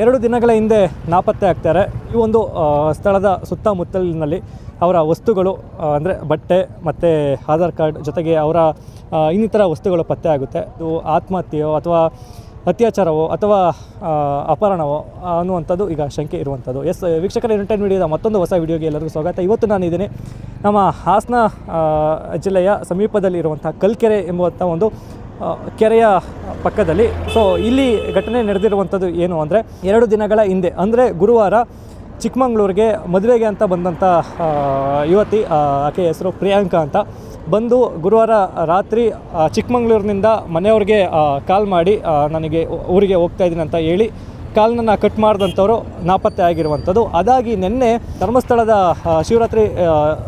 2 ದಿನಗಳ ಹಿಂದೆ ನಾಪತ್ತೆ ಆಗ್ತಾರೆ. ಈ ಒಂದು ಸ್ಥಳದ ಸುತ್ತಮುತ್ತಲಿನಲ್ಲಿ ಅವರ ವಸ್ತುಗಳು ಅಂದರೆ ಬಟ್ಟೆ ಮತ್ತು ಆಧಾರ್ ಕಾರ್ಡ್ ಜೊತೆಗೆ ಅವರ ಇನ್ನಿತರ ವಸ್ತುಗಳು ಪತ್ತೆ ಆಗುತ್ತೆ. ಇದು ಆತ್ಮಹತ್ಯೆಯೋ ಅಥವಾ ಅತ್ಯಾಚಾರವೋ ಅಥವಾ ಅಪಹರಣವೋ ಅನ್ನುವಂಥದ್ದು ಈಗ ಶಂಕೆ ಇರುವಂಥದ್ದು. ವೀಕ್ಷಕರ ಎಂಟರ್ಟೈನ್ ಮೀಡಿಯಾದ ಮತ್ತೊಂದು ಹೊಸ ವಿಡಿಯೋಗೆ ಎಲ್ಲರಿಗೂ ಸ್ವಾಗತ. ಇವತ್ತು ನಾನಿದ್ದೀನಿ ನಮ್ಮ ಹಾಸನ ಜಿಲ್ಲೆಯ ಸಮೀಪದಲ್ಲಿ ಇರುವಂಥ ಕಲ್ಕೆರೆ ಎಂಬುವಂಥ ಒಂದು ಕೆರೆಯ ಪಕ್ಕದಲ್ಲಿ. ಸೊ ಇಲ್ಲಿ ಘಟನೆ ನಡೆದಿರುವಂಥದ್ದು ಏನು ಅಂದರೆ 2 ದಿನಗಳ ಹಿಂದೆ ಅಂದರೆ ಗುರುವಾರ ಚಿಕ್ಕಮಂಗ್ಳೂರಿಗೆ ಮದುವೆಗೆ ಅಂತ ಬಂದಂಥ ಯುವತಿ, ಆಕೆ ಹೆಸರು ಪ್ರಿಯಾಂಕಾ ಅಂತ, ಬಂದು ಗುರುವಾರ ರಾತ್ರಿ ಚಿಕ್ಕಮಂಗ್ಳೂರಿನಿಂದ ಮನೆಯವ್ರಿಗೆ ಕಾಲ್ ಮಾಡಿ ನನಗೆ ಊರಿಗೆ ಹೋಗ್ತಾ ಇದ್ದೀನಿ ಅಂತ ಹೇಳಿ ಕಾಲನ್ನು ಕಟ್ ಮಾಡಿದಂಥವ್ರು ನಾಪತ್ತೆ ಆಗಿರುವಂಥದ್ದು. ಅದಾಗಿ ನಿನ್ನೆ ಧರ್ಮಸ್ಥಳದ ಶಿವರಾತ್ರಿ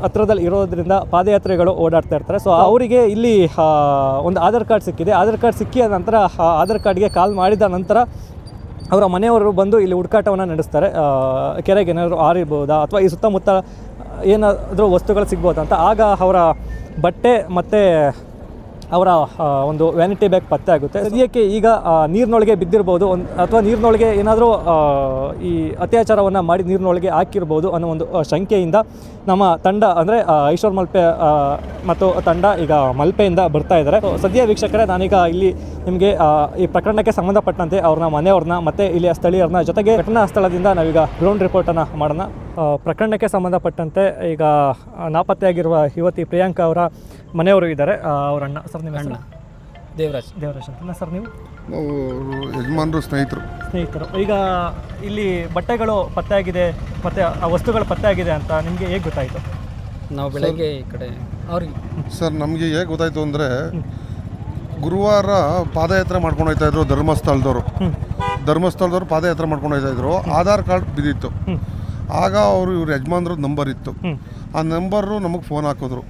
ಹತ್ರದಲ್ಲಿ ಇರೋದ್ರಿಂದ ಪಾದಯಾತ್ರೆಗಳು ಓಡಾಡ್ತಾ ಇರ್ತಾರೆ. ಸೊ ಅವರಿಗೆ ಇಲ್ಲಿ ಒಂದು ಆಧಾರ್ ಕಾರ್ಡ್ ಸಿಕ್ಕಿದೆ. ಆಧಾರ್ ಕಾರ್ಡ್ ಸಿಕ್ಕಿದ ನಂತರ ಆಧಾರ್ ಕಾರ್ಡ್ಗೆ ಕಾಲ್ ಮಾಡಿದ ನಂತರ ಅವರ ಮನೆಯವರು ಬಂದು ಇಲ್ಲಿ ಹುಡುಕಾಟವನ್ನು ನಡೆಸ್ತಾರೆ. ಕೆರೆಗೆ ಏನಾದರೂ ಹಾರಿರ್ಬೋದಾ ಅಥವಾ ಈ ಸುತ್ತಮುತ್ತ ಏನಾದರೂ ವಸ್ತುಗಳು ಸಿಗ್ಬೋದಾ ಅಂತ. ಆಗ ಅವರ ಬಟ್ಟೆ ಮತ್ತು ಅವರ ಒಂದು ವ್ಯಾನಿಟಿ ಬ್ಯಾಗ್ ಪತ್ತೆ ಆಗುತ್ತೆ. ಸದ್ಯಕ್ಕೆ ಈಗ ನೀರಿನೊಳಗೆ ಬಿದ್ದಿರ್ಬೋದು ಅಥವಾ ನೀರಿನೊಳಗೆ ಏನಾದರೂ ಈ ಅತ್ಯಾಚಾರವನ್ನು ಮಾಡಿ ನೀರಿನೊಳಗೆ ಹಾಕಿರ್ಬೋದು ಅನ್ನೋ ಒಂದು ಶಂಕೆಯಿಂದ ನಮ್ಮ ತಂಡ ಅಂದರೆ ಐಶ್ವರ್ ಮಲ್ಪೆ ಮತ್ತು ತಂಡ ಈಗ ಮಲ್ಪೆಯಿಂದ ಬರ್ತಾ ಇದ್ದಾರೆ. ಸದ್ಯ ವೀಕ್ಷಕರೇ, ನಾನೀಗ ಇಲ್ಲಿ ನಿಮಗೆ ಈ ಪ್ರಕರಣಕ್ಕೆ ಸಂಬಂಧಪಟ್ಟಂತೆ ಅವ್ರನ್ನ ಮನೆಯವ್ರನ್ನ ಮತ್ತು ಇಲ್ಲಿಯ ಸ್ಥಳೀಯರನ್ನ ಜೊತೆಗೆ ಘಟನಾ ಸ್ಥಳದಿಂದ ನಾವೀಗ ಗ್ರೌಂಡ್ ರಿಪೋರ್ಟನ್ನು ಮಾಡೋಣ. ಪ್ರಕರಣಕ್ಕೆ ಸಂಬಂಧಪಟ್ಟಂತೆ ಈಗ ನಾಪತ್ತೆಯಾಗಿರುವ ಯುವತಿ ಪ್ರಿಯಾಂಕಾ ಅವರ ಮನೆಯವರು ಇದ್ದಾರೆ. ಅವರಣ್ಣ ಸರ್, ನಿಮ್ಮ ಹೆಸರು? ದೇವರಾಜ್ ಅಂತ ಸರ್. ನೀವು? ನಾವು ಯಜಮಾನರು, ಸ್ನೇಹಿತರು. ಈಗ ಇಲ್ಲಿ ಬಟ್ಟೆಗಳು ಪತ್ತೆಯಾಗಿದೆ ಮತ್ತು ಆ ವಸ್ತುಗಳು ಪತ್ತೆಯಾಗಿದೆ ಅಂತ ನಿಮಗೆ ಹೇಗೆ ಗೊತ್ತಾಯಿತು? ನಾವು ಬೆಳಗ್ಗೆ ಈ ಕಡೆ ಅವ್ರಿಗೆ ಸರ್, ನಮಗೆ ಹೇಗೆ ಗೊತ್ತಾಯಿತು ಅಂದರೆ, ಗುರುವಾರ ಪಾದಯಾತ್ರೆ ಮಾಡ್ಕೊಂಡು ಹೋಗ್ತಾಯಿದ್ರು ಧರ್ಮಸ್ಥಳದವರು ಪಾದಯಾತ್ರೆ ಮಾಡ್ಕೊಂಡು ಹೋಗ್ತಾಯಿದ್ರು. ಆಧಾರ್ ಕಾರ್ಡ್ ಬಿದ್ದಿತ್ತು. ಆಗ ಇವ್ರ ಯಜಮಾನ್ರದ್ದು ನಂಬರ್ ಇತ್ತು. ಆ ನಂಬರು ನಮಗೆ ಫೋನ್ ಹಾಕಿದ್ರು.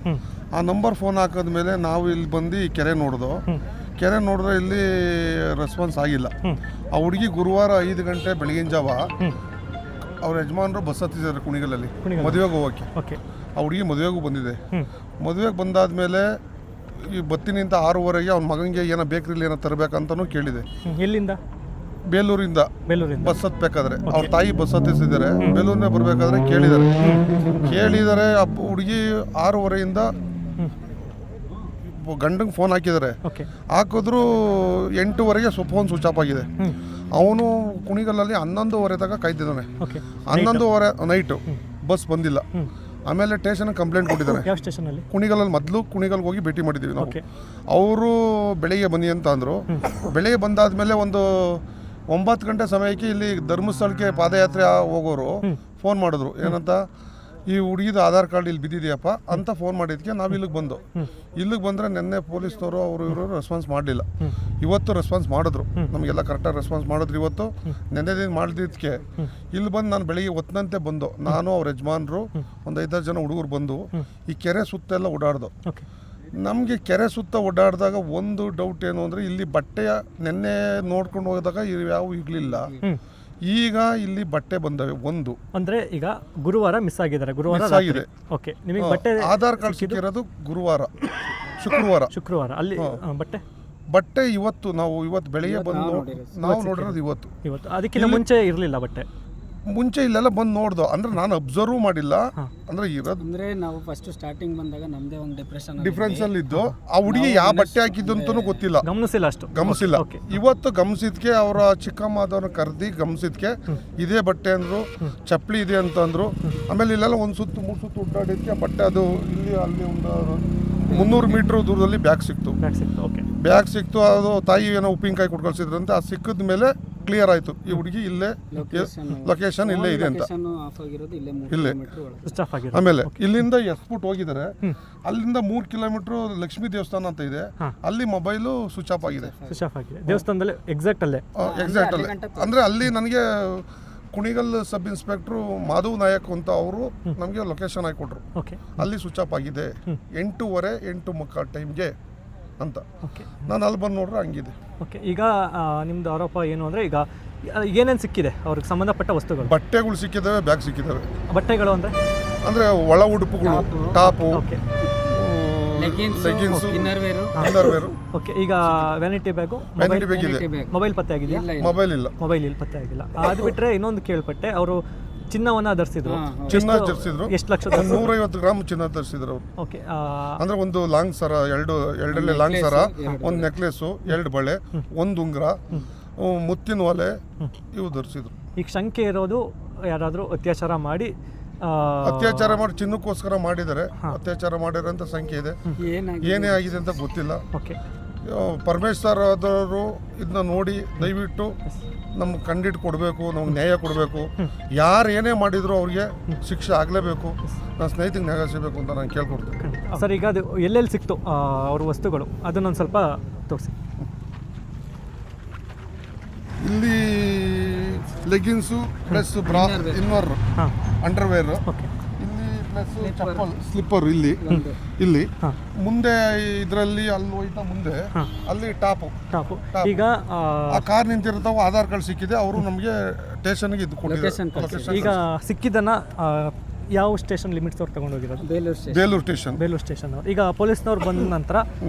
ಆ ನಂಬರ್ ಫೋನ್ ಹಾಕಿದ್ಮೇಲೆ ನಾವು ಇಲ್ಲಿ ಬಂದು ಕೆರೆ ನೋಡಿದ್ರೆ ಇಲ್ಲಿ ರೆಸ್ಪಾನ್ಸ್ ಆಗಿಲ್ಲ. ಆ ಹುಡುಗಿ ಗುರುವಾರ 5 ಗಂಟೆ ಬೆಳಗಿನ ಜಾವ ಅವ್ರ ಯಜಮಾನರು ಬಸ್ ಹತ್ತಿದ್ದಾರೆ ಕುಣಿಗಲಲ್ಲಿ ಮದುವೆಗೆ ಹೋಗೋಕ್ಕೆ. ಆ ಹುಡುಗಿ ಮದುವೆಗೂ ಬಂದಿದೆ. ಮದುವೆಗೆ ಬಂದಾದ್ಮೇಲೆ ಈ ಬತ್ತೀನಿ ಅಂತ 6:30ಗೆ ಅವ್ನ ಮಗನಿಗೆ ಏನೋ ಬೇಕ್ರಿಲಿ ಏನೋ ತರಬೇಕಂತನೂ ಕೇಳಿದೆ. ಎಲ್ಲಿಂದ? ಬೇಲೂರಿಂದ ಬಸ್ ಹತ್ಬೇಕಾದ್ರೆ ಅವ್ರ ತಾಯಿ ಬಸ್ ಹತ್ತಿಸಿದ್ದಾರೆ. ಬೇಲೂರಿನ ಬರಬೇಕಾದ್ರೆ ಕೇಳಿದ್ದಾರೆ. ಹುಡುಗಿ 6:30ಯಿಂದ ಗಂಡಂಗೆ ಫೋನ್ ಹಾಕಿದ್ದಾರೆ. ಹಾಕಿದ್ರು 8:00ಗೆ ಫೋನ್ ಸ್ವಿಚ್ ಆಫ್ ಆಗಿದೆ. ಅವನು ಕುಣಿಗಲಲ್ಲಿ 11:30 ತನಕ ಕಾಯ್ತಿದ್ದಾನೆ. 11:30 ನೈಟು ಬಸ್ ಬಂದಿಲ್ಲ. ಆಮೇಲೆ ಸ್ಟೇಷನ್ ಕಂಪ್ಲೇಂಟ್ ಕೊಟ್ಟಿದ್ದಾನೆ. ಯಾವ ಸ್ಟೇಷನಲ್ಲಿ? ಕುಣಿಗಲಲ್ಲಿ. ಮೊದಲು ಕುಣಿಗಲ್ಗೆ ಹೋಗಿ ಭೇಟಿ ಮಾಡಿದ್ದೀವಿ ನಾವು. ಅವರು ಬೆಳಿಗ್ಗೆ ಬನ್ನಿ ಅಂತ ಅಂದರು. ಬೆಳಿಗ್ಗೆ ಬಂದಾದ್ಮೇಲೆ ಒಂದು 9 ಗಂಟೆ ಸಮಯಕ್ಕೆ ಇಲ್ಲಿ ಧರ್ಮಸ್ಥಳಕ್ಕೆ ಪಾದಯಾತ್ರೆ ಹೋಗೋರು ಫೋನ್ ಮಾಡಿದ್ರು. ಏನಂತ, ಈ ಹುಡುಗಿದ ಆಧಾರ್ ಕಾರ್ಡ್ ಇಲ್ಲಿ ಬಿದ್ದಿದೆಯಪ್ಪ ಅಂತ ಫೋನ್ ಮಾಡಿದ್ದಕ್ಕೆ ನಾವು ಇಲ್ಲಿಗೆ ಬಂದರೆ ನಿನ್ನೆ ಪೊಲೀಸ್ನವರು ಇವರು ರೆಸ್ಪಾನ್ಸ್ ಮಾಡಲಿಲ್ಲ. ಇವತ್ತು ರೆಸ್ಪಾನ್ಸ್ ಮಾಡಿದ್ರು. ನಮಗೆಲ್ಲ ಕರೆಕ್ಟಾಗಿ ರೆಸ್ಪಾನ್ಸ್ ಮಾಡಿದ್ರು. ಇವತ್ತು ನೆನ್ನೆದಿಂದ ಮಾಡಿದ್ದಕ್ಕೆ ಇಲ್ಲಿ ಬಂದು ನಾನು ಬೆಳಿಗ್ಗೆ ಹೊತ್ತಿನಂತೆ ಬಂದು ನಾನು ಅವ್ರ ಯಜಮಾನರು ಒಂದು 5-6 ಜನ ಹುಡುಗರು ಬಂದು ಈ ಕೆರೆ ಸುತ್ತೆಲ್ಲ ಓಡಾಡ್ದು. ನಮಗೆ ಕೆರೆ ಸುತ್ತ ಓಡಾಡಿದಾಗ ಒಂದು ಡೌಟ್ ಏನು ಅಂದರೆ, ಇಲ್ಲಿ ಬಟ್ಟೆಯ ನೆನ್ನೆ ನೋಡ್ಕೊಂಡು ಹೋದಾಗ ಯಾವ ಇರಲಿಲ್ಲ. ಈಗ ಇಲ್ಲಿ ಬಟ್ಟೆ ಬಂದವೆ. ಒಂದು ಅಂದರೆ ಈಗ ಗುರುವಾರ ಮಿಸ್ ಆಗಿದ್ದಾರೆ. ಆಗಿದೆ. ಓಕೆ, ನಿಮಗೆ ಬಟ್ಟೆ ಆಧಾರ್ ಕಾರ್ಡ್ ಸಿಕ್ಕಿರೋದು ಶುಕ್ರವಾರ. ಅಲ್ಲಿ ಬಟ್ಟೆ ಇವತ್ತು ಬೆಳಿಗ್ಗೆ ಬಂದು ನಾವು ನೋಡಿರೋದು ಇವತ್ತು. ಅದಕ್ಕಿಂತ ಮುಂಚೆ ಇರಲಿಲ್ಲ ಬಟ್ಟೆ. ಮುಂಚೆ ಇಲ್ಲೆಲ್ಲ ಬಂದು ನೋಡ್ದು. ಅಂದ್ರೆ ನಾನು ಅಬ್ಸರ್ವ್ ಮಾಡಿಲ್ಲ. ಅಂದ್ರೆ ಇರೋದು ಅಂದ್ರೆ ನಾವು ಫಸ್ಟ್ ಸ್ಟಾರ್ಟಿಂಗ್ ಬಂದಾಗ ನಮ್ದೇ ಒಂದು ಡಿಫ್ರೆನ್ಸ್ ಅಲ್ಲಿ ಇದ್ದು. ಆ ಹುಡುಗಿ ಯಾವ ಬಟ್ಟೆ ಹಾಕಿದ್ದು ಅಂತನೂ ಗೊತ್ತಿಲ್ಲ, ಗಮನಿಸಿಲ್ಲ. ಇವತ್ತು ಗಮನಿಸಿದ್ಕೆ ಅವರ ಚಿಕ್ಕಮ್ಮದವ್ರನ್ನ ಕರೆದಿ ಗಮನಿಸಿದ್ಕೆ ಇದೇ ಬಟ್ಟೆ ಅಂದ್ರು, ಚಪ್ಪಲಿ ಇದೆ ಅಂತ ಅಂದ್ರು. ಆಮೇಲೆ ಇಲ್ಲೆಲ್ಲ 3 ಸುತ್ತು ಉಡ್ಡಾಡಿದ್ಕೆ ಬಟ್ಟೆ ಅದು ಇಲ್ಲಿ ಅಲ್ಲಿ ಒಂದು 300 ಮೀಟರ್ ದೂರದಲ್ಲಿ ಬ್ಯಾಗ್ ಸಿಕ್ತು. ಅದು ತಾಯಿ ಏನೋ ಉಪ್ಪಿನಕಾಯಿ ಕೊಟ್ಟು ಕಳ್ಸಿದ್ರಂತೆ. ಅದು ಸಿಕ್ಕಿದ ಮೇಲೆ ಕ್ಲಿಯರ್ ಆಯ್ತು, ಈ ಹುಡುಗಿ ಇಲ್ಲೇ ಲೊಕೇಶನ್ ಇಲ್ಲೇ ಇದೆ ಅಂತ. ಇಲ್ಲೇ ಆಮೇಲೆ ಇಲ್ಲಿಂದ ಎಸ್ಬಿಟ್ಟು ಹೋಗಿದ್ದಾರೆ. ಅಲ್ಲಿಂದ 3 ಕಿಲೋಮೀಟರ್ ಲಕ್ಷ್ಮೀ ದೇವಸ್ಥಾನ ಅಂತ ಇದೆ. ಅಲ್ಲಿ ಮೊಬೈಲು ಸ್ವಿಚ್ ಆಫ್ ಆಗಿದೆ. ದೇವಸ್ಥಾನದಲ್ಲಿ ಎಕ್ಸಾಕ್ಟ್ ಅಲ್ಲೇ ಅಂದ್ರೆ ಅಲ್ಲಿ ನನಗೆ ಕುಣಿಗಲ್ ಸಬ್ ಇನ್ಸ್ಪೆಕ್ಟ್ರು ಮಾಧವ್ ನಾಯಕ್ ಅಂತ ಅವರು ನಮಗೆ ಲೊಕೇಶನ್ ಹಾಕಿಕೊಟ್ರು. ಅಲ್ಲಿ ಸ್ವಿಚ್ ಆಫ್ ಆಗಿದೆ 8:30 ಟೈಮ್ಗೆ ಅಂತ. ನಾನು ಅಲ್ಲಿ ಬಂದು ನೋಡ್ರೆ ಹಂಗಿದೆ. ಈಗ ನಿಮ್ದು ಆರೋಪ ಏನು ಅಂದರೆ, ಈಗ ಏನೇನು ಸಿಕ್ಕಿದೆ ಅವ್ರಿಗೆ ಸಂಬಂಧಪಟ್ಟ ವಸ್ತುಗಳು? ಬಟ್ಟೆಗಳು ಸಿಕ್ಕಿದ್ದಾವೆ, ಬ್ಯಾಗ್ ಸಿಕ್ಕಿದ್ದಾವೆ. ಬಟ್ಟೆಗಳು ಅಂದರೆ ಒಳ ಉಡುಪುಗಳು, ಟಾಪು, ಲೆಗಿನ್ಸು, ಇನ್ನರ್ವೇರು. ಓಕೆ, ಈಗ ವ್ಯಾನಿಟಿ ಬ್ಯಾಗು ವ್ಯಾನಿಟಿ ಬೇಕಿದೆ, ಮೊಬೈಲ್ ಪತ್ತೆ ಆಗಿದೆಯಾ? ಮೊಬೈಲ್ ಇಲ್ಲ, ಮೊಬೈಲ್ ಇಲ್ಲಿ ಪತ್ತೆ ಆಗಿಲ್ಲ. ಅದು ಬಿಟ್ಟರೆ ಇನ್ನೊಂದು ಕೇಳ್ಪಟ್ಟೆ, ಅವರು ಚಿನ್ನವನ್ನ ಧರಿಸಿದ್ರು. ಚಿನ್ನ ಧರಿಸಿದ್ರು. ಎಷ್ಟು ಲಕ್ಷ? 150 ಗ್ರಾಮ್ ಚಿನ್ನ ಧರಿಸಿದ್ರು ಅವರು. ಓಕೆ, ಅಂದ್ರೆ ಒಂದು ಲಾಂಗ್ ಸರ, ಎರಡಲ್ಲೇ ಲಾಂಗ್ ಸರ, ಒಂದು ನೆಕ್ಲೆಸು, 2 ಬಳೆ, 1 ಉಂಗುರ, ಮುತ್ತಿನ ಒಲೆ, ಇವು ಧರಿಸಿದ್ರು. ಈಗ ಶಂಕೆ ಇರೋದು ಯಾರಾದರೂ ಅತ್ಯಾಚಾರ ಮಾಡಿ ಚಿನ್ನಕ್ಕೋಸ್ಕರ ಮಾಡಿದ್ದಾರೆ, ಅತ್ಯಾಚಾರ ಮಾಡಿರೋಂಥ ಸಂಖ್ಯೆ ಇದೆ. ಏನೇ ಆಗಿದೆ ಅಂತ ಗೊತ್ತಿಲ್ಲ. ಓಕೆ, ಪರಮೇಶ್ವರ್ ಆದವರು ಇದನ್ನ ನೋಡಿ ದಯವಿಟ್ಟು ನಮ್ಗೆ ಕಂಡಿಟ್ಟು ಕೊಡಬೇಕು, ನಮ್ಗೆ ನ್ಯಾಯ ಕೊಡಬೇಕು. ಯಾರು ಏನೇ ಮಾಡಿದ್ರು ಅವ್ರಿಗೆ ಶಿಕ್ಷೆ ಆಗಲೇಬೇಕು. ನನ್ನ ಸ್ನೇಹಿತಿಗೆ ನ್ಯಾಯ ಸಿಗಬೇಕು ಅಂತ ನಾನು ಕೇಳ್ಕೊಡ್ತೀನಿ. ಸರ್, ಈಗ ಅದು ಎಲ್ಲೆಲ್ಲಿ ಸಿಕ್ತು ಅವ್ರ ವಸ್ತುಗಳು ಅದನ್ನೊಂದು ಸ್ವಲ್ಪ ತೋರಿಸಿ. ಇಲ್ಲಿ ಲೆಗಿನ್ಸು ಪ್ಲಸ್ ಬ್ರಾ, ಇನ್ನರ್, ಅಂಡರ್ವೇರ್, ಇಲ್ಲಿ ಪ್ಲಸ್ ಚಪ್ಪಲ್, ಸ್ಲಿಪ್ಪರ್, ಇಲ್ಲಿ ಮುಂದೆ ಇದರಲ್ಲಿ ಅಲ್ಲಿ ಹೋಯ್ತಾ ಮುಂದೆ ಅಲ್ಲಿ ಟಾಪು. ಈಗ ಆ ಕಾರ್ ನಿಂತಿರ್ತಾವ, ಆಧಾರ್ ಕಾರ್ಡ್ ಸಿಕ್ಕಿದೆ, ಅವರು ನಮಗೆ ಸ್ಟೇಷನ್ಗೆ ಇದು ಕೊಟ್ಟಿದ್ದಾರೆ. ಈಗ ಸಿಕ್ಕಿದ್ದನ್ನ ಯಾವ ಸ್ಟೇಷನ್ ಲಿಮಿಟ್ಸ್ ಅವ್ರು ತಗೊಂಡೋಗಿರೋದು? ಬೇಲೂರು ಸ್ಟೇಷನ್ ಅವ್ರು. ಈಗ ಪೊಲೀಸ್ನವ್ರು ಬಂದ ನಂತರ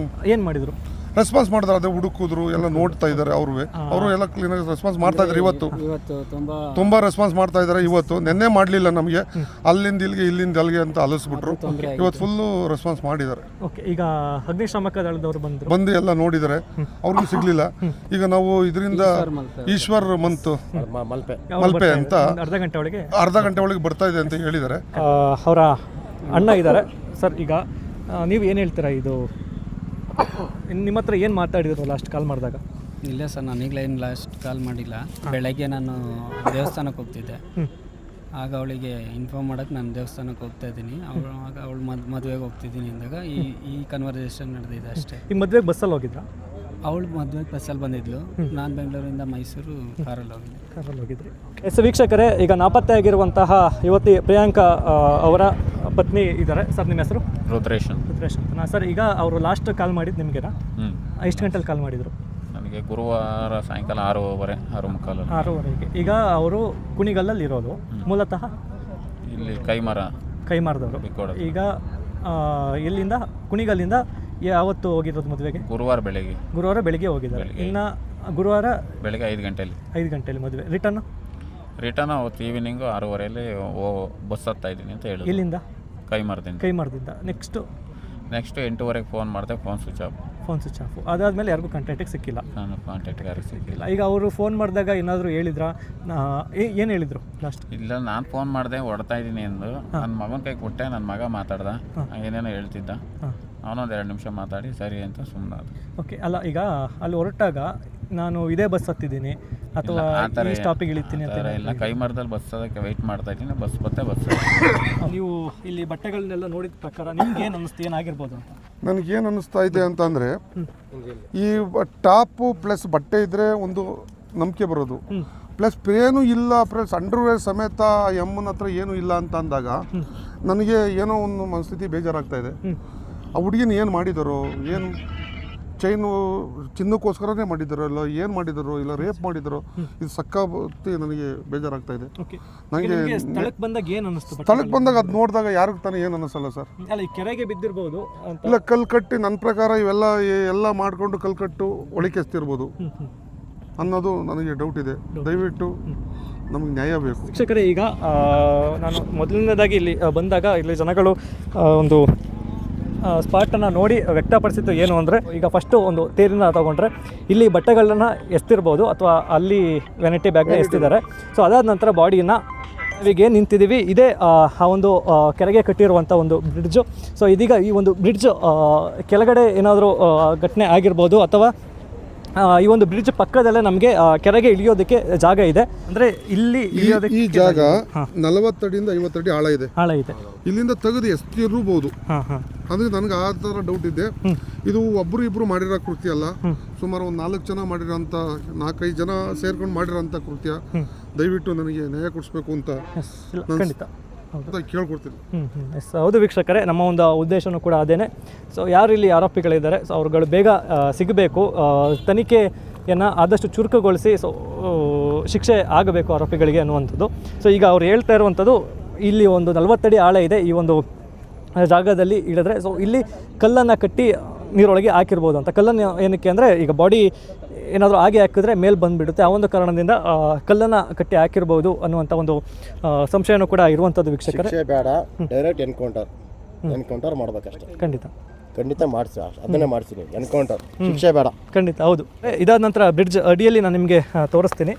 ಏನು ಮಾಡಿದ್ರು? ರೆಸ್ಪಾನ್ಸ್ ಮಾಡಿದ್ರೆ ಅದೇ ಹುಡುಕಿದ್ರು, ಎಲ್ಲ ನೋಡ್ತಾ ಇದ್ದಾರೆ. ಅವರು ಎಲ್ಲ ಕ್ಲೀನಾಗಿ ರೆಸ್ಪಾನ್ಸ್ ಮಾಡ್ತಾ ಇದ್ದಾರೆ. ಇವತ್ತು ತುಂಬಾ ರೆಸ್ಪಾನ್ಸ್ ಮಾಡ್ತಾ ಇದ್ದಾರೆ. ಇವತ್ತು ನಿನ್ನೆ ಮಾಡಲಿಲ್ಲ ನಮಗೆ, ಅಲ್ಲಿಂದ ಇಲ್ಲಿಗೆ ಇಲ್ಲಿಂದ ಅಲ್ಲಿಗೆ ಅಂತ ಅಲಿಸ್ಬಿಟ್ರು. ಇವತ್ತು ಫುಲ್ಲು ರೆಸ್ಪಾನ್ಸ್ ಮಾಡಿದ್ದಾರೆ. ಓಕೆ, ಈಗ ಅಗ್ನಿಶಾಮಕ ದಳದವರು ಬಂದು ಎಲ್ಲ ನೋಡಿದ್ದಾರೆ, ಅವ್ರಿಗೂ ಸಿಗ್ಲಿಲ್ಲ. ಈಗ ನಾವು ಇದರಿಂದ ಈಶ್ವರ್ ಮಲ್ಪೆ ಅಂತ ಅರ್ಧ ಗಂಟೆ ಒಳಗೆ ಬರ್ತಾ ಇದೆ ಅಂತ ಹೇಳಿದ್ದಾರೆ. ಅವರ ಅಣ್ಣ ಇದ್ದಾರೆ. ಸರ್, ಈಗ ನೀವು ಏನು ಹೇಳ್ತೀರಾ? ಇದು ನಿಮ್ಮ ಹತ್ರ ಏನು ಮಾತಾಡಿದ್ರು ಲಾಸ್ಟ್ ಕಾಲ್ ಮಾಡಿದಾಗ? ಇಲ್ಲ ಸರ್, ನನಗೆ ಏನು ಲಾಸ್ಟ್ ಕಾಲ್ ಮಾಡಿಲ್ಲ. ಬೆಳಗ್ಗೆ ನಾನು ದೇವಸ್ಥಾನಕ್ಕೆ ಹೋಗ್ತಿದ್ದೆ. ಆಗ ಅವಳಿಗೆ ಇನ್ಫಾರ್ಮ್ ಮಾಡೋಕ್ಕೆ ನಾನು ದೇವಸ್ಥಾನಕ್ಕೆ ಹೋಗ್ತಾ ಇದ್ದೀನಿ. ಅವಳು ಮದುವೆಗೆ ಹೋಗ್ತಿದ್ದೀನಿ ಅಂದಾಗ ಈ ಕನ್ವರ್ಸೇಷನ್ ನಡೆದಿದೆ ಅಷ್ಟೇ. ಈ ಮದುವೆಗೆ ಬಸ್ಸಲ್ಲಿ ಹೋಗಿದ್ರಾ? ಅವಳು ಮದುವೆಗೆ ಬಸ್ಸಲ್ಲಿ ಬಂದಿದ್ಲು. ನಾನು ಬೆಂಗಳೂರಿಂದ ಮೈಸೂರು ಕಾರಲ್ಲಿ ಹೋಗಿದ್ರಿ. ಎಸ್ ವೀಕ್ಷಕರೇ, ಈಗ ನಾಪತ್ತೆ ಆಗಿರುವಂತಹ ಯುವತಿ ಪ್ರಿಯಾಂಕಾ ಅವರ ಪತ್ನಿ ಇದ್ದಾರೆ. ಸರ್, ನಿಮ್ಮ ಹೆಸರು? ರುದ್ರೇಶ್ ಅಂತ. ಸರ್, ಈಗ ಅವರು ಲಾಸ್ಟ್ ಕಾಲ್ ಮಾಡಿದ್ದು ನಿಮಗೆನಾ? ಎಷ್ಟು ಗಂಟೆಲಿ ಕಾಲ್ ಮಾಡಿದರು? ನನಗೆ ಗುರುವಾರ ಸಾಯಂಕಾಲ 6:30 ಈಗ ಅವರು ಕುಣಿಗಲ್ಲಲ್ಲಿ ಇರೋದು, ಮೂಲತಃ ಇಲ್ಲಿ ಕೈಮರದವರು. ಈಗ ಎಲ್ಲಿಂದ? ಕುಣಿಗಲ್ಲಿಂದ ಯಾವತ್ತು ಹೋಗಿರೋದು ಮದುವೆಗೆ? ಗುರುವಾರ ಬೆಳಿಗ್ಗೆ ಹೋಗಿದ್ದಾರೆ. ಇನ್ನು ಗುರುವಾರ ಬೆಳಗ್ಗೆ 5 ಗಂಟೆಯಲ್ಲಿ ಮದುವೆ. ರಿಟರ್ನ್ ಅವತ್ತು ಈವ್ನಿಂಗು 6:30 ಬಸ್ ಹತ್ತಾ ಇದ್ದೀನಿ ಅಂತ ಹೇಳಿದ್ರು. ಎಲ್ಲಿಂದ? ಕೈಮರದಿಂದ. ನೆಕ್ಸ್ಟ್ 8:30 ಫೋನ್ ಮಾಡಿದೆ, ಫೋನ್ ಸ್ವಿಚ್ ಆಫ್. ಅದಾದ್ಮೇಲೆ ಯಾರಿಗೂ ಕಾಂಟ್ಯಾಕ್ಟಿಗೆ ಸಿಕ್ಕಿಲ್ಲ? ನಾನು ಕಾಂಟ್ಯಾಕ್ಟ್ಗೆ ಯಾರಿಗೂ ಸಿಕ್ಕಿಲ್ಲ. ಈಗ ಅವರು ಫೋನ್ ಮಾಡಿದಾಗ ಏನಾದರೂ ಹೇಳಿದ್ರಾ? ಏನು ಹೇಳಿದ್ರು ಲಾಸ್ಟ್? ಇಲ್ಲ, ನಾನು ಫೋನ್ ಮಾಡಿದೆ, ಹೊಡ್ತಾ ಇದ್ದೀನಿ ಎಂದು. ನನ್ನ ಮಗನ ಕೈ ಕೊಟ್ಟೆ, ನನ್ನ ಮಗ ಮಾತಾಡ್ದ, ಏನೇನೋ ಹೇಳ್ತಿದ್ದ. ಅವನೊಂದು 2 ನಿಮಿಷ ಮಾತಾಡಿ ಸರಿ ಅಂತ ಸುಮ್ಮನೆ. ಓಕೆ, ಅಲ್ಲ, ಈಗ ಅಲ್ಲಿ ಹೊರಟಾಗ ನಾನು ಇದೇ ಬಸ್ ಹತ್ತಿದ್ದೀನಿ ಅಥವಾ ಈ ಸ್ಟಾಪಿಗೆ ಇಳಿತೀನಿ ಅಂತ ಇಲ್ಲ, ಕೈಮರದಲ್ಲಿ ಬಸ್ ಅದಕ್ಕೆ ವೆಯ್ಟ್ ಮಾಡ್ತಾ ಇದ್ದೀನಿ. ಬಸ್. ನೀವು ಇಲ್ಲಿ ಬಟ್ಟೆಗಳನ್ನೆಲ್ಲ ನೋಡಿದ ಪ್ರಕಾರ ನಿಮ್ಗೆ ಏನು ಅನ್ನಿಸ್ತು, ಏನಾಗಿರ್ಬೋದು ಅಂತ? ನನಗೇನು ಅನ್ನಿಸ್ತಾ ಇದೆ ಅಂತಂದರೆ, ಈ ಟಾಪು ಪ್ಲಸ್ ಬಟ್ಟೆ ಇದ್ದರೆ ಒಂದು ನಂಬಿಕೆ ಬರೋದು, ಪ್ಲಸ್ ಏನೂ ಇಲ್ಲ, ಪ್ಲಸ್ ಅಂಡರ್ವೇರ್ ಸಮೇತ ಎಮ್ಮನ ಹತ್ರ ಏನೂ ಇಲ್ಲ ಅಂತ ಅಂದಾಗ ನನಗೆ ಏನೋ ಒಂದು ಮನಸ್ಥಿತಿ ಬೇಜಾರಾಗ್ತಾ ಇದೆ. ಆ ಹುಡುಗಿನ ಏನು ಮಾಡಿದಾರೋ, ಏನು ಚೈನು ಚಿನ್ನಕ್ಕೋಸ್ಕರನೇ ಮಾಡಿದಾರೋ, ಇಲ್ಲ ಏನು ಮಾಡಿದಾರೋ, ಇಲ್ಲ ರೇಪ್ ಮಾಡಿದಾರೋ, ಇದು ಸಕ್ಕಾಬತ್ತಿ ನನಗೆ ಬೇಜಾರಾಗ್ತಾ ಇದೆ. ನನಗೆ ಸ್ಥಳಕ್ಕೆ ಬಂದಾಗ ಅದು ನೋಡಿದಾಗ ಯಾರಿಗೂ ತಾನೇ ಏನು ಅನ್ನಿಸಲ್ಲ ಸರ್. ಕೆರೆಗೆ ಬಿದ್ದಿರ್ಬೋದು ಇಲ್ಲ, ಕಲ್ಲು ಕಟ್ಟಿ ನನ್ನ ಪ್ರಕಾರ ಇವೆಲ್ಲ ಮಾಡಿಕೊಂಡು ಕಲ್ಲು ಕಟ್ಟು ಒಳಿಕೆಸ್ತಿರ್ಬೋದು ಅನ್ನೋದು ನನಗೆ ಡೌಟ್ ಇದೆ. ದಯವಿಟ್ಟು ನಮಗೆ ನ್ಯಾಯ ಬೇಕು. ಶಿಕ್ಷಕರೇ, ಈಗ ನಾನು ಮೊದಲನೇದಾಗಿ ಇಲ್ಲಿ ಬಂದಾಗ ಇಲ್ಲಿ ಜನಗಳು ಒಂದು ಸ್ಪಾಟನ್ನು ನೋಡಿ ವ್ಯಕ್ತಪಡಿಸಿದ್ದು ಏನು ಅಂದರೆ, ಈಗ ಫಸ್ಟು ಒಂದು ತೇರಿನ ತೊಗೊಂಡ್ರೆ ಇಲ್ಲಿ ಬಟ್ಟೆಗಳನ್ನ ಎಸ್ತಿರ್ಬೋದು ಅಥವಾ ಅಲ್ಲಿ ವ್ಯಾನಿಟಿ ಬ್ಯಾಗ್ನ ಎಸ್ತಿದ್ದಾರೆ. ಸೊ ಅದಾದ ನಂತರ ಬಾಡಿಯನ್ನು ಈಗೇನು ನಿಂತಿದ್ದೀವಿ ಇದೇ ಆ ಒಂದು ಕೆರೆಗೆ ಕಟ್ಟಿರುವಂಥ ಒಂದು ಬ್ರಿಡ್ಜು. ಸೊ ಇದೀಗ ಈ ಒಂದು ಬ್ರಿಡ್ಜ್ ಕೆಳಗಡೆ ಏನಾದರೂ ಘಟನೆ ಆಗಿರ್ಬೋದು ಅಥವಾ ಈ ಒಂದು ಬ್ರಿಡ್ಜ್ ಪಕ್ಕದಲ್ಲೇ ನಮಗೆ ಕೆರೆಗೆ ಇಳಿಯೋದಕ್ಕೆ ಜಾಗ ಇದೆ. ಅಂದರೆ ಇಲ್ಲಿ ಈ ಜಾಗ 40 ಅಡಿಯಿಂದ 50 ಅಡಿ ಆಳ ಇದೆ. ಇಲ್ಲಿಂದ ತೆಗೆದು ಎಸ್ತಿರ್ಬೋದು. ಅಂದ್ರೆ ನನಗೆ ಆ ಥರ ಡೌಟ್ ಇದೆ. ಇದು ಒಬ್ಬರು ಇಬ್ಬರು ಮಾಡಿರೋ ಕೃತ್ಯ ಅಲ್ಲ, ಸುಮಾರು ಒಂದು 4 ಜನ ಮಾಡಿರೋಂಥ, 4-5 ಜನ ಸೇರ್ಕೊಂಡು ಮಾಡಿರೋಂಥ ಕೃತ್ಯ. ದಯವಿಟ್ಟು ನನಗೆ ನ್ಯಾಯ ಕೊಡಿಸ್ಬೇಕು ಅಂತ ಖಂಡಿತ ಕೇಳ್ಕೊಡ್ತೀನಿ. ಹೌದು ವೀಕ್ಷಕರೇ, ನಮ್ಮ ಒಂದು ಉದ್ದೇಶನೂ ಕೂಡ ಅದೇನೆ. ಸೊ ಯಾರು ಇಲ್ಲಿ ಆರೋಪಿಗಳಿದ್ದಾರೆ, ಸೊ ಅವ್ರುಗಳು ಬೇಗ ಸಿಗಬೇಕು, ತನಿಖೆಯನ್ನು ಆದಷ್ಟು ಚುರುಕುಗೊಳಿಸಿ ಸೊ ಶಿಕ್ಷೆ ಆಗಬೇಕು ಆರೋಪಿಗಳಿಗೆ ಅನ್ನುವಂಥದ್ದು. ಸೊ ಈಗ ಅವ್ರು ಹೇಳ್ತಾ ಇರುವಂಥದ್ದು, ಇಲ್ಲಿ ಒಂದು 40 ಅಡಿ ಆಳ ಇದೆ ಈ ಒಂದು ಜಾಗದಲ್ಲಿ ಇಳಿದ್ರೆ. ಸೊ ಇಲ್ಲಿ ಕಲ್ಲನ್ನು ಕಟ್ಟಿ ನೀರೊಳಗೆ ಹಾಕಿರ್ಬೋದು ಅಂತ. ಕಲ್ಲನ್ನು ಏನಕ್ಕೆ ಅಂದರೆ ಈಗ ಬಾಡಿ ಏನಾದರೂ ಹಾಗೆ ಹಾಕಿದ್ರೆ ಮೇಲೆ ಬಂದುಬಿಡುತ್ತೆ, ಆ ಒಂದು ಕಾರಣದಿಂದ ಕಲ್ಲನ್ನು ಕಟ್ಟಿ ಹಾಕಿರ್ಬೋದು ಅನ್ನುವಂಥ ಒಂದು ಸಂಶಯನೂ ಕೂಡ ಇರುವಂಥದ್ದು ವೀಕ್ಷಕರೇ. ಶಿಕ್ಷೆ ಬೇಡ, ಡೈರೆಕ್ಟ್ ಎನ್ಕೌಂಟರ್ ಮಾಡ್ಬೇಕಷ್ಟೇ. ಖಂಡಿತ ಮಾಡಿಸಿ, ಅದನ್ನೇ ಮಾಡಿಸಿ. ಎನ್ಕೌಂಟರ್ ಶಿಕ್ಷೆ ಬೇಡ, ಖಂಡಿತ ಹೌದು. ಇದಾದ ನಂತರ ಬ್ರಿಡ್ಜ್ ಅಡಿಯಲ್ಲಿ ನಾನು ನಿಮಗೆ ತೋರಿಸ್ತೀನಿ.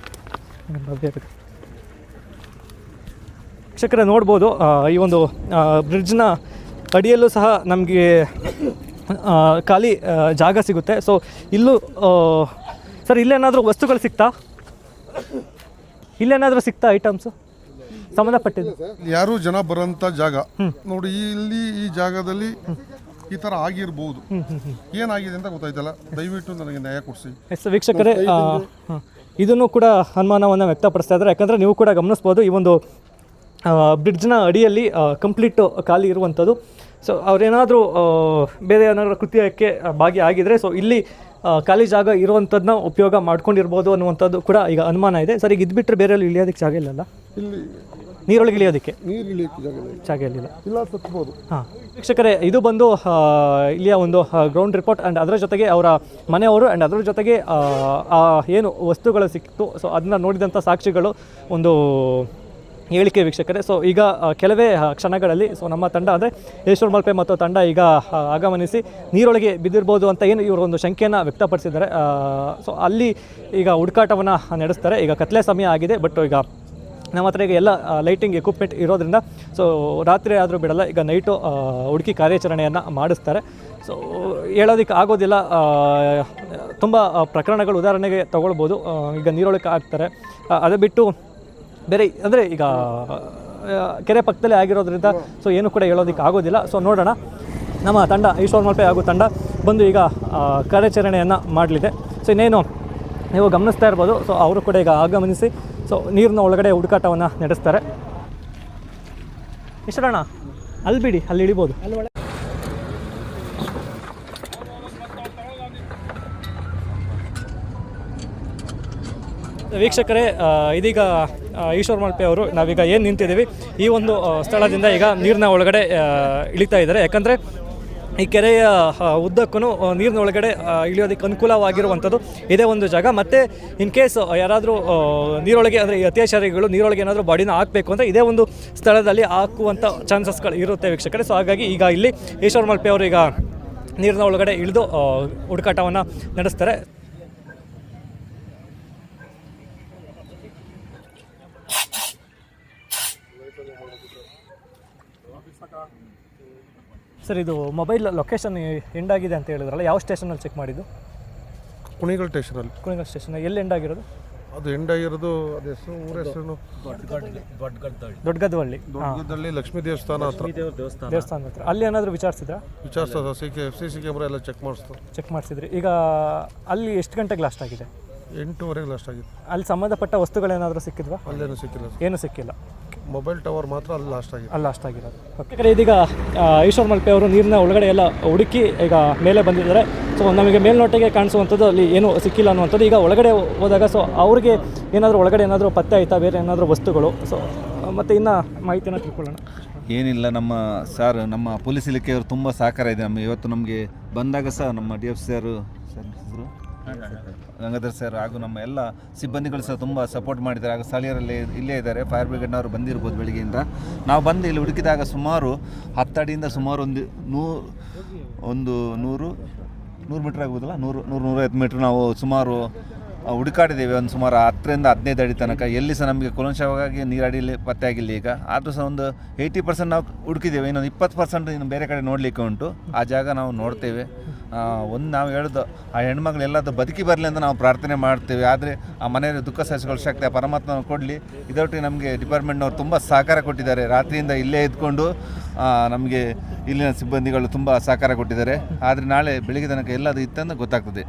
ವೀಕ್ಷಕರೇ ನೋಡ್ಬೋದು, ಈ ಒಂದು ಬ್ರಿಡ್ಜ್ನ ಅಡಿಯಲ್ಲೂ ಸಹ ನಮಗೆ ಖಾಲಿ ಜಾಗ ಸಿಗುತ್ತೆ. ಸೊ ಇಲ್ಲೂ ಸರ್ ಇಲ್ಲೇನಾದರೂ ವಸ್ತುಗಳು ಇಲ್ಲೇನಾದರೂ ಸಿಗ್ತಾ ಐಟಮ್ಸು ಸಂಬಂಧಪಟ್ಟಿದ್ದು? ಯಾರು ಜನ ಬರೋಂಥ ಜಾಗ ನೋಡಿ, ಇಲ್ಲಿ ಈ ಜಾಗದಲ್ಲಿ ಈ ಥರ ಆಗಿರ್ಬೋದು. ಏನಾಗಿದೆ ಅಂತ ಗೊತ್ತಾಯ್ತಲ್ಲ, ದಯವಿಟ್ಟು ನನಗೆ ನ್ಯಾಯ ಕೊಡಿಸಿ. ಎಸ್ ವೀಕ್ಷಕರೇ, ಇದನ್ನು ಕೂಡ ಅನುಮಾನವನ್ನು ವ್ಯಕ್ತಪಡಿಸ್ತಾ ಇದ್ದಾರೆ. ಯಾಕಂದರೆ ನೀವು ಕೂಡ ಗಮನಿಸ್ಬೋದು, ಈ ಒಂದು ಬ್ರಿಡ್ಜ್ನ ಅಡಿಯಲ್ಲಿ ಕಂಪ್ಲೀಟು ಖಾಲಿ ಇರುವಂಥದ್ದು. ಸೊ ಅವರೇನಾದರೂ ಬೇರೆ ಏನಾದರೂ ಕೃತ್ಯಕ್ಕೆ ಭಾಗಿಯಾಗಿದ್ದರೆ ಸೊ ಇಲ್ಲಿ ಖಾಲಿ ಜಾಗ ಇರುವಂಥದ್ದನ್ನ ಉಪಯೋಗ ಮಾಡ್ಕೊಂಡಿರ್ಬೋದು ಅನ್ನುವಂಥದ್ದು ಕೂಡ ಈಗ ಅನುಮಾನ ಇದೆ. ಸರ್ ಈಗ ಇದ್ಬಿಟ್ರೆ ಬೇರೆ ಅಲ್ಲಿ ಇಳಿಯೋದಕ್ಕೆ ಜಾಗ ಇಲ್ಲಲ್ಲ, ಇಲ್ಲಿ ನೀರೊಳಗೆ ಇಳಿಯೋದಕ್ಕೆ ನೀರು ಜಾಗ ಇರಲಿಲ್ಲ. ಇಲ್ಲ ಸತ್ಬೋದು. ಹಾಂ ವೀಕ್ಷಕರೇ, ಇದು ಬಂದು ಇಲ್ಲಿಯ ಒಂದು ಗ್ರೌಂಡ್ ರಿಪೋರ್ಟ್ ಆ್ಯಂಡ್ ಅದರ ಜೊತೆಗೆ ಅವರ ಮನೆಯವರು ಆ್ಯಂಡ್ ಅದರ ಜೊತೆಗೆ ಏನು ವಸ್ತುಗಳು ಸಿಕ್ತು ಸೊ ಅದನ್ನು ನೋಡಿದಂಥ ಸಾಕ್ಷಿಗಳು ಒಂದು ಹೇಳಿಕೆ ವೀಕ್ಷಕರೇ. ಸೊ ಈಗ ಕೆಲವೇ ಕ್ಷಣಗಳಲ್ಲಿ ಸೊ ನಮ್ಮ ತಂಡ ಅಂದರೆ ಈಶ್ವರ್ ಮಲ್ಪೆ ಮತ್ತು ತಂಡ ಈಗ ಆಗಮನಿಸಿ ನೀರೊಳಗೆ ಬಿದ್ದಿರ್ಬೋದು ಅಂತ ಏನು ಇವರು ಒಂದು ಶಂಕೆಯನ್ನು ವ್ಯಕ್ತಪಡಿಸಿದ್ದಾರೆ. ಸೊ ಅಲ್ಲಿ ಈಗ ಹುಡುಕಾಟವನ್ನು ನಡೆಸ್ತಾರೆ. ಈಗ ಕತ್ಲೆ ಸಮಯ ಆಗಿದೆ, ಬಟ್ ಈಗ ನಮ್ಮ ಹತ್ರ ಈಗ ಎಲ್ಲ ಲೈಟಿಂಗ್ ಎಕ್ವಿಪ್ಮೆಂಟ್ ಇರೋದ್ರಿಂದ ಸೊ ರಾತ್ರಿ ಆದರೂ ಬಿಡಲ್ಲ, ಈಗ ನೈಟು ಹುಡುಕಿ ಕಾರ್ಯಾಚರಣೆಯನ್ನು ಮಾಡಿಸ್ತಾರೆ. ಸೊ ಹೇಳೋದಕ್ಕೆ ಆಗೋದಿಲ್ಲ, ತುಂಬ ಪ್ರಕರಣಗಳು ಉದಾಹರಣೆಗೆ ತೊಗೊಳ್ಬೋದು. ಈಗ ನೀರೊಳಗೆ ಹಾಕ್ತಾರೆ, ಅದು ಬಿಟ್ಟು ಬೇರೆ ಅಂದರೆ ಈಗ ಕೆರೆ ಪಕ್ಕದಲ್ಲೇ ಆಗಿರೋದ್ರಿಂದ ಸೊ ಏನು ಕೂಡ ಹೇಳೋದಕ್ಕೆ ಆಗೋದಿಲ್ಲ. ಸೊ ನೋಡೋಣ, ನಮ್ಮ ತಂಡ ಈಶ್ವರ್ ಮಲ್ಪೆ ಹಾಗೂ ತಂಡ ಬಂದು ಈಗ ಕಾರ್ಯಾಚರಣೆಯನ್ನು ಮಾಡಲಿದೆ. ಸೊ ಇನ್ನೇನು ನೀವು ಗಮನಿಸ್ತಾ ಇರ್ಬೋದು, ಸೊ ಅವರು ಕೂಡ ಈಗ ಆಗಮನಿಸಿ ಸೊ ನೀರಿನ ಒಳಗಡೆ ಹುಡುಕಾಟವನ್ನು ನಡೆಸ್ತಾರೆ. ಇಷ್ಟಣ್ಣ ಅಲ್ಲಿ ಬಿಡಿ, ಅಲ್ಲಿ ಇಳಿಬೋದು. ವೀಕ್ಷಕರೇ, ಇದೀಗ ಈಶ್ವರ್ ಮಲ್ಪೆ ಅವರು ನಾವೀಗ ಏನು ನಿಂತಿದ್ದೀವಿ ಈ ಒಂದು ಸ್ಥಳದಿಂದ ಈಗ ನೀರಿನ ಒಳಗಡೆ ಇಳಿತಾ ಇದ್ದಾರೆ. ಯಾಕಂದರೆ ಈ ಕೆರೆಯ ಉದ್ದಕ್ಕೂ ನೀರಿನ ಒಳಗಡೆ ಇಳಿಯೋದಕ್ಕೆ ಅನುಕೂಲವಾಗಿರುವಂಥದ್ದು ಇದೇ ಒಂದು ಜಾಗ. ಮತ್ತು ಇನ್ ಕೇಸ್ ಯಾರಾದರೂ ನೀರೊಳಗೆ ಅಂದರೆ ಈ ಅತ್ಯಾಚಾರಿಗಳು ನೀರೊಳಗೆ ಏನಾದರೂ ಬಾಡಿನ ಹಾಕಬೇಕು ಅಂದರೆ ಇದೇ ಒಂದು ಸ್ಥಳದಲ್ಲಿ ಹಾಕುವಂಥ ಚಾನ್ಸಸ್ಗಳು ಇರುತ್ತೆ ವೀಕ್ಷಕರೇ. ಸೊ ಹಾಗಾಗಿ ಈಗ ಇಲ್ಲಿ ಈಶ್ವರ್ ಮಲ್ಪೆ ಅವರು ಈಗ ನೀರಿನ ಒಳಗಡೆ ಇಳಿದು ಹುಡುಕಾಟವನ್ನು ನಡೆಸ್ತಾರೆ. ಸರ್ ಇದು ಮೊಬೈಲ್ ಲೊಕೇಶನ್ ಎಂಡ್ ಆಗಿದೆ ಅಂತ ಹೇಳಿದ್ರಲ್ಲ, ಯಾವ ಸ್ಟೇಷನಲ್ಲಿ ಚೆಕ್ ಮಾಡಿದ್ದು? ಕುಣಿಗಲ್ ಸ್ಟೇಷನಲ್ಲಿ. ಕುಣಿಗಲ್ ಸ್ಟೇಷನ್ ಎಲ್ಲಿ ಎಂಡ್ ಆಗಿರೋದು? ಅದು ಎಂಡ್ ಆಗಿರೋದು ಅದು ಹೆಸರು, ಊರ ಹೆಸರು ದೊಡ್ಡಗದ್ದವಳ್ಳಿ ಲಕ್ಷ್ಮೀ ದೇವಸ್ಥಾನ ಹತ್ರ. ದೇವಸ್ಥಾನ ಹತ್ರ. ಅಲ್ಲಿ ಏನಾದರೂ ವಿಚಾರಿಸಿದ್ರಾ? ವಿಚಾರಿಸೋದು ಸಿ ಸಿ ಕ್ಯಾಮ್ರಾ ಎಲ್ಲ ಚೆಕ್ ಮಾಡಿಸಿದ್ರಿ. ಈಗ ಅಲ್ಲಿ ಎಷ್ಟು ಗಂಟೆಗೆ ಲಾಸ್ಟ್ ಆಗಿದೆ? 8:30 ಲಾಸ್ಟ್ ಆಗಿದೆ. ಅಲ್ಲಿ ಸಂಬಂಧಪಟ್ಟ ವಸ್ತುಗಳೇನಾದರೂ ಸಿಕ್ಕಿದ್ವಾ? ಅಲ್ಲೇನು ಸಿಕ್ಕಿಲ್ಲ, ಏನು ಸಿಕ್ಕಿಲ್ಲ. ಮೊಬೈಲ್ ಟವರ್ ಮಾತ್ರ ಅಲ್ಲಿ ಲಾಸ್ಟ್ ಆಗಿದೆ. ಅಲ್ಲಿ ಲಾಸ್ಟ್ ಆಗಿರೋದು. ಓಕೆ, ಇದೀಗ ಈಶ್ವರ್ ಮಲ್ಪೆ ಅವರು ನೀರಿನ ಒಳಗಡೆ ಎಲ್ಲ ಹುಡುಕಿ ಈಗ ಮೇಲೆ ಬಂದಿದ್ದಾರೆ. ಸೊ ನಮಗೆ ಮೇಲ್ನೋಟಕ್ಕೆ ಕಾಣಿಸುವಂಥದ್ದು ಅಲ್ಲಿ ಏನೂ ಸಿಕ್ಕಿಲ್ಲ ಅನ್ನುವಂಥದ್ದು. ಈಗ ಒಳಗಡೆ ಹೋದಾಗ ಸೊ ಅವ್ರಿಗೆ ಏನಾದರೂ ಒಳಗಡೆ ಏನಾದರೂ ಪತ್ತೆ ಆಯಿತಾ, ಬೇರೆ ಏನಾದರೂ ವಸ್ತುಗಳು? ಸೊ ಮತ್ತು ಇನ್ನು ಮಾಹಿತಿನ ತಿಳ್ಕೊಳ್ಳೋಣ. ಏನಿಲ್ಲ, ನಮ್ಮ ಪೊಲೀಸ್ ಇಲಾಖೆಯವರು ತುಂಬ ಸಹಕಾರ ಇದೆ. ಇವತ್ತು ನಮಗೆ ಬಂದಾಗ ಸಹ ನಮ್ಮ DF ಸರ್ ಹೆಸರು ಗಂಗಾಧರ್ ಸರ್ ಹಾಗೂ ನಮ್ಮ ಎಲ್ಲ ಸಿಬ್ಬಂದಿಗಳು ಸಹ ತುಂಬ ಸಪೋರ್ಟ್ ಮಾಡಿದ್ದಾರೆ. ಹಾಗೂ ಸ್ಥಳೀಯರಲ್ಲಿ ಇಲ್ಲೇ ಇದ್ದಾರೆ, ಫೈರ್ ಬ್ರಿಗೇಡ್ನವರು ಬಂದಿರ್ಬೋದು ಬೆಳಗ್ಗೆಯಿಂದ. ನಾವು ಬಂದು ಇಲ್ಲಿ ಹುಡುಕಿದಾಗ ಸುಮಾರು 10 ಅಡಿಯಿಂದ ಸುಮಾರು ಒಂದು 100 ಮೀಟ್ರ್ ಆಗ್ಬೋದಲ್ಲ, 100-150 ಮೀಟ್ರ್ ನಾವು ಸುಮಾರು ಹುಡುಕಾಡಿದ್ದೇವೆ. ಒಂದು ಸುಮಾರು 10ರಿಂದ 15 ಅಡಿ ತನಕ. ಎಲ್ಲಿ ಸಹ ನಮಗೆ ಕುಲಂಶವಾಗಿ ನೀರಡಿಯಲ್ಲಿ ಪತ್ತೆ ಆಗಿಲ್ಲ. ಈಗ ಆದರೂ ಸಹ ಒಂದು 80% ನಾವು ಹುಡುಕಿದ್ದೇವೆ. ಇನ್ನೊಂದು 20% ಇನ್ನು ಬೇರೆ ಕಡೆ ನೋಡಲಿಕ್ಕೆ ಉಂಟು. ಆ ಜಾಗ ನಾವು ನೋಡ್ತೇವೆ. ನಾವು ಹೇಳೋದು, ಆ ಹೆಣ್ಮಕ್ಳು ಎಲ್ಲದೂ ಬದುಕಿ ಬರಲಿ ಅಂತ ನಾವು ಪ್ರಾರ್ಥನೆ ಮಾಡ್ತೇವೆ. ಆದರೆ ಆ ಮನೆಯಲ್ಲಿ ದುಃಖ ಸಹಿಸಿಕೊಳ್ಳೋ ಶಕ್ತಿ ಆ ಪರಮಾತ್ಮ ಕೊಡಲಿ. ಇದೊಟ್ಟಿಗೆ ನಮಗೆ ಡಿಪಾರ್ಟ್ಮೆಂಟ್ನವ್ರು ತುಂಬ ಸಹಕಾರ ಕೊಟ್ಟಿದ್ದಾರೆ. ರಾತ್ರಿಯಿಂದ ಇಲ್ಲೇ ಇದ್ಕೊಂಡು ನಮಗೆ ಇಲ್ಲಿನ ಸಿಬ್ಬಂದಿಗಳು ತುಂಬ ಸಹಕಾರ ಕೊಟ್ಟಿದ್ದಾರೆ. ಆದರೆ ನಾಳೆ ಬೆಳಿಗ್ಗೆ ತನಕ ಎಲ್ಲದು ಇತ್ತಂದು ಗೊತ್ತಾಗ್ತದೆ.